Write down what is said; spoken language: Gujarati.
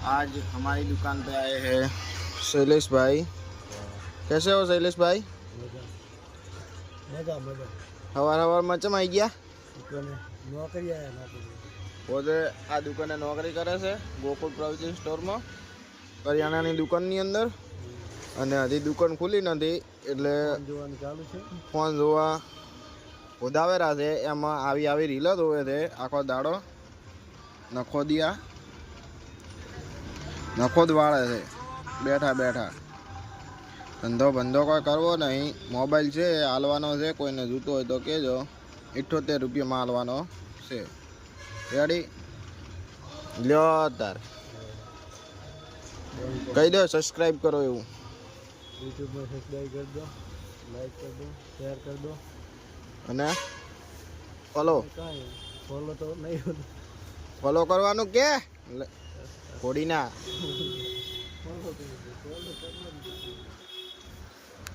आज हमारी दुकान पे आए हैं शैलेश भाई। कैसे हो शैलेश भाई? मजा मजा हवार हवार में चम आई गया नौकरी आया नौकरी પોતે આ દુકાને નોકરી કરે છે ગોકુળ પ્રોવિઝન સ્ટોરમાં કરિયાણાની દુકાનની અંદર અને હજી દુકાન ખુલી નથી એટલે જોવાનું ચાલુ છે ફોન જોવા ઉદાવેરા છે એમાં આવી રીલો જોવે છે આખો દાડો નખો જ વાળે છે બેઠા બેઠા ધંધો બંધો કોઈ કરવો નહીં મોબાઈલ છે હાલવાનો છે કોઈને જોતો હોય તો કહેજો 78 રૂપિયામાં હાલવાનો છે રેડી લ્યો તાર કહી દો સબસ્ક્રાઈબ કરો એવું YouTube में सब्सक्राइब कर दो लाइक कर दो शेयर कर दो અને ફોલો फॉलो तो नहीं होता ફોલો કરવાનું કે ઘોડીના